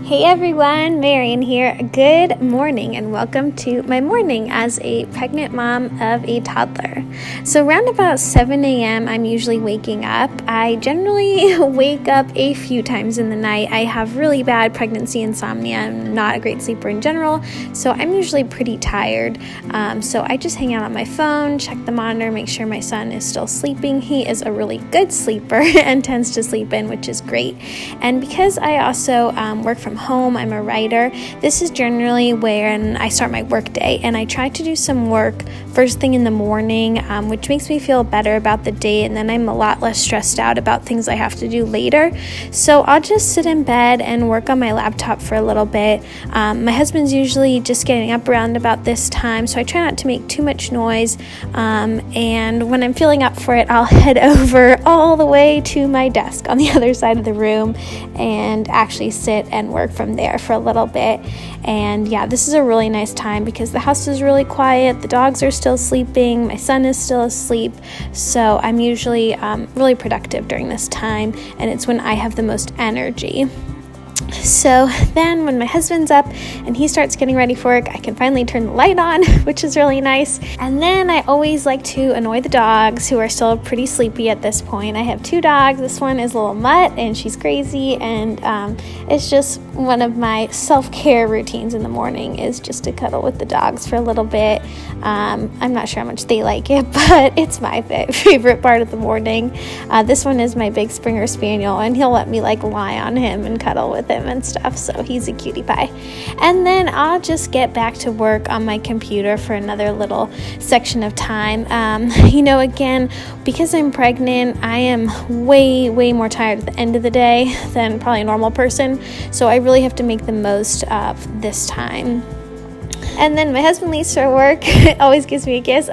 Hey everyone, Marian here. Good morning and welcome to my morning as a pregnant mom of a toddler. So around about 7 a.m. I'm usually waking up. I generally wake up a few times in the night. I have really bad pregnancy insomnia. I'm not a great sleeper in general, so I'm usually pretty tired. So I just hang out on my phone, check the monitor, make sure my son is still sleeping. He is a really good sleeper and tends to sleep in, which is great. And because I also work from home, I'm a writer, this is generally when I start my work day, and I try to do some work first thing in the morning, which makes me feel better about the day, and then I'm a lot less stressed out about things I have to do later. So I'll just sit in bed and work on my laptop for a little bit. My husband's usually just getting up around about this time, so I try not to make too much noise, and when I'm feeling up for it, I'll head over all the way to my desk on the other side of the room and actually sit and work from there for a little bit. And yeah, this is a really nice time because the house is really quiet, the dogs are still sleeping, my son is still asleep, so I'm usually really productive during this time, and it's when I have the most energy. So then when my husband's up and he starts getting ready for work, I can finally turn the light on, which is really nice. And then I always like to annoy the dogs, who are still pretty sleepy at this point. I have two dogs. This one is a little mutt and she's crazy, and it's just one of my self-care routines in the morning is just to cuddle with the dogs for a little bit. I'm not sure how much they like it, but it's my favorite part of the morning. This one is my big Springer Spaniel, and he'll let me lie on him and cuddle with him and stuff, so he's a cutie pie. And then I'll just get back to work on my computer for another little section of time. Again, because I'm pregnant, I am way more tired at the end of the day than probably a normal person, so I really have to make the most of this time. And then my husband leaves for work. It always gives me a kiss.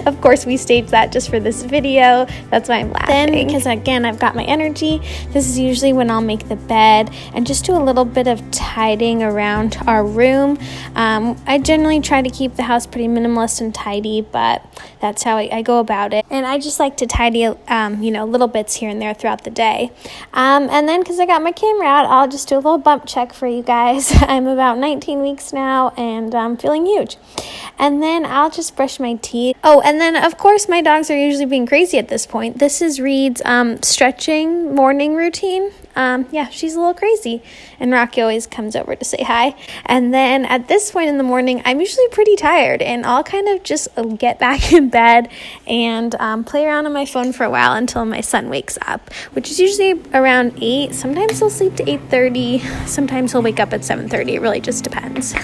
Of course, we staged that just for this video. That's why I'm laughing. Then, because again, I've got my energy, this is usually when I'll make the bed and just do a little bit of tidying around our room. I generally try to keep the house pretty minimalist and tidy, but that's how I go about it. And I just like to tidy, little bits here and there throughout the day. And then, because I got my camera out, I'll just do a little bump check for you guys. I'm about 19 weeks now, and I'm feeling huge. And then I'll just brush my teeth. Oh, and then of course my dogs are usually being crazy at this point. This is Reed's stretching morning routine. She's a little crazy, and Rocky always comes over to say hi. And then at this point in the morning, I'm usually pretty tired, and I'll kind of just get back in bed and play around on my phone for a while until my son wakes up, which is usually around 8. Sometimes he'll sleep to 8:30. Sometimes he'll wake up at 7:30. It really just depends.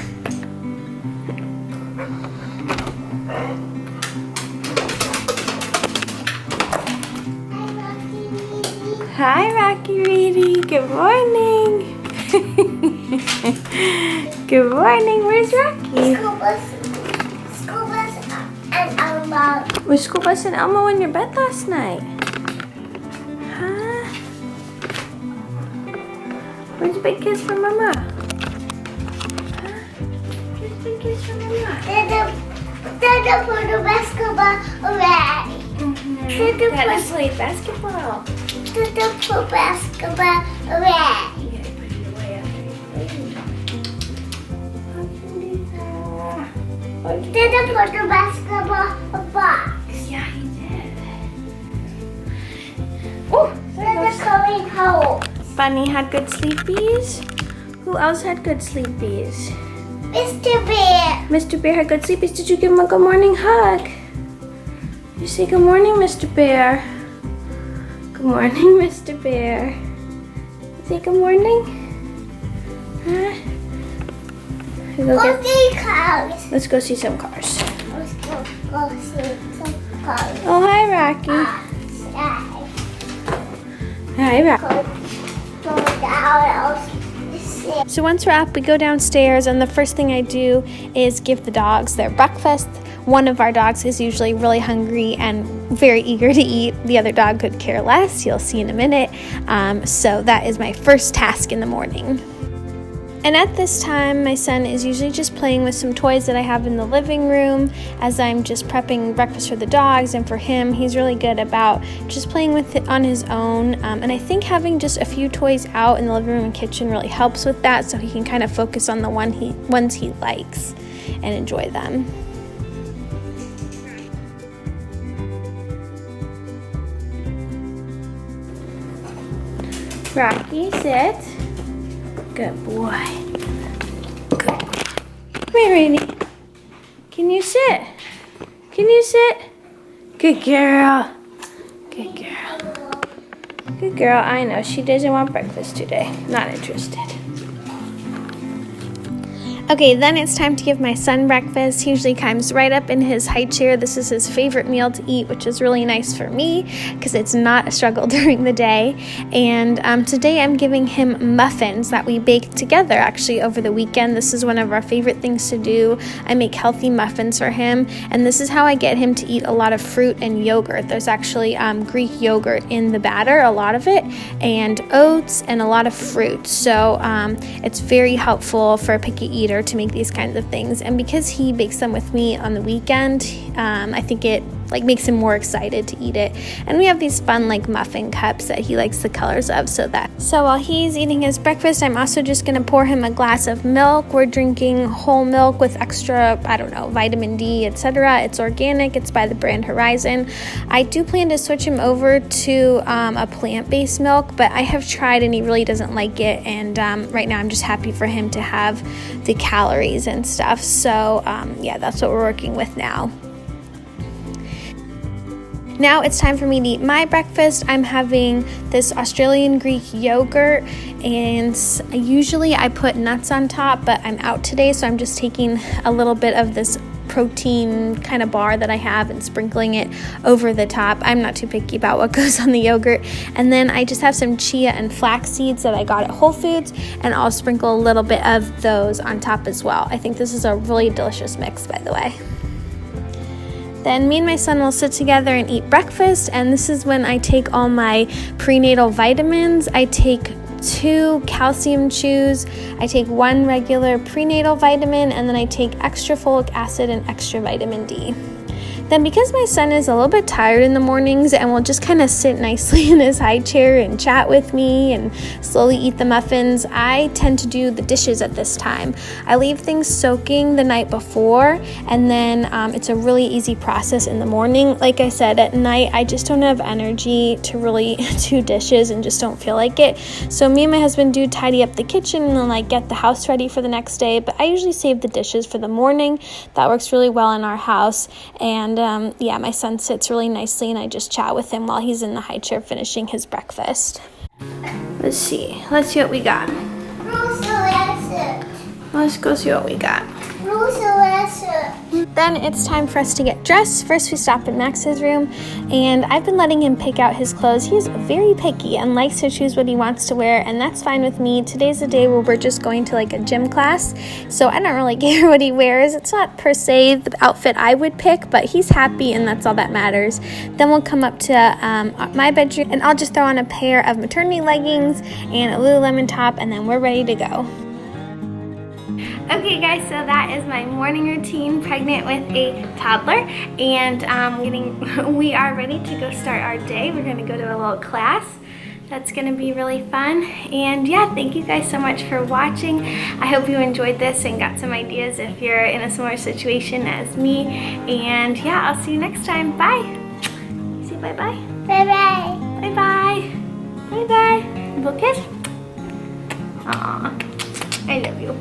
Hi, Rocky Reedy. Good morning. Good morning. Where's Rocky? School bus and Elmo. Was school bus and Elmo in your bed last night? Huh? Where's a big kiss from Mama? Huh? Where's a big kiss from Mama? Dada put the basketball away. Dada played basketball. Dada put basketball away. You gotta put it away after you play. Dada put the basketball in a box. Yeah, he did. Oh, Dada coming home. Bunny had good sleepies. Who else had good sleepies? Mr. Bear. Mr. Bear had good sleepies. Did you give him a good morning hug? You say good morning, Mr. Bear. Good morning, Mr. Bear. You say good morning? Huh? Cars. Let's go see some cars. Let's go see some cars. Oh, hi, Rocky. Hi, Rocky. Go down. So once we're up, we go downstairs, and the first thing I do is give the dogs their breakfast. One of our dogs is usually really hungry and very eager to eat. The other dog could care less. You'll see in a minute. So that is my first task in the morning. And at this time, my son is usually just playing with some toys that I have in the living room as I'm just prepping breakfast for the dogs and for him. He's really good about just playing with it on his own. And I think having just a few toys out in the living room and kitchen really helps with that, so he can kind of focus on the ones he likes and enjoy them. Rocky, sit. Good boy. Good boy. Come here, Rainy. Can you sit? Can you sit? Good girl. Good girl. Good girl. I know she doesn't want breakfast today. Not interested. Okay, then it's time to give my son breakfast. He usually climbs right up in his high chair. This is his favorite meal to eat, which is really nice for me because it's not a struggle during the day. And today I'm giving him muffins that we baked together actually over the weekend. This is one of our favorite things to do. I make healthy muffins for him, and this is how I get him to eat a lot of fruit and yogurt. There's actually Greek yogurt in the batter, a lot of it, and oats and a lot of fruit. So it's very helpful for a picky eater to make these kinds of things, and because he bakes them with me on the weekend, I think it makes him more excited to eat it. And we have these fun muffin cups that he likes the colors of. So while he's eating his breakfast, I'm also just gonna pour him a glass of milk. We're drinking whole milk with extra, vitamin D, etc. It's organic. It's by the brand Horizon. I do plan to switch him over to a plant-based milk, but I have tried and he really doesn't like it, and right now I'm just happy for him to have the calories and stuff. So yeah, that's what we're working with now. Now it's time for me to eat my breakfast. I'm having this Australian Greek yogurt, and usually I put nuts on top, but I'm out today, so I'm just taking a little bit of this protein kind of bar that I have and sprinkling it over the top. I'm not too picky about what goes on the yogurt. And then I just have some chia and flax seeds that I got at Whole Foods, and I'll sprinkle a little bit of those on top as well. I think this is a really delicious mix, by the way. Then me and my son will sit together and eat breakfast, and this is when I take all my prenatal vitamins. I take 2 calcium chews, I take 1 regular prenatal vitamin, and then I take extra folic acid and extra vitamin D. Then because my son is a little bit tired in the mornings and will just kind of sit nicely in his high chair and chat with me and slowly eat the muffins, I tend to do the dishes at this time. I leave things soaking the night before, and then it's a really easy process in the morning. Like I said, at night I just don't have energy to really do dishes and just don't feel like it. So me and my husband do tidy up the kitchen and then get the house ready for the next day, but I usually save the dishes for the morning. That works really well in our house. And yeah, my son sits really nicely and I just chat with him while he's in the high chair finishing his breakfast. Let's see what we got. Let's go see what we got. Then it's time for us to get dressed. First we stop in Max's room, and I've been letting him pick out his clothes. He's very picky and likes to choose what he wants to wear, and that's fine with me. Today's a day where we're just going to a gym class, so I don't really care what he wears. It's not per se the outfit I would pick, but he's happy and that's all that matters. Then we'll come up to my bedroom, and I'll just throw on a pair of maternity leggings and a Lululemon top, and then we're ready to go. Okay guys, so that is my morning routine, pregnant with a toddler, and we are ready to go start our day. We're going to go to a little class. That's going to be really fun. And yeah, thank you guys so much for watching. I hope you enjoyed this and got some ideas if you're in a similar situation as me. And yeah, I'll see you next time. Bye. Say bye-bye. Bye-bye. Bye-bye. Bye-bye. Little kiss. Aw, I love you.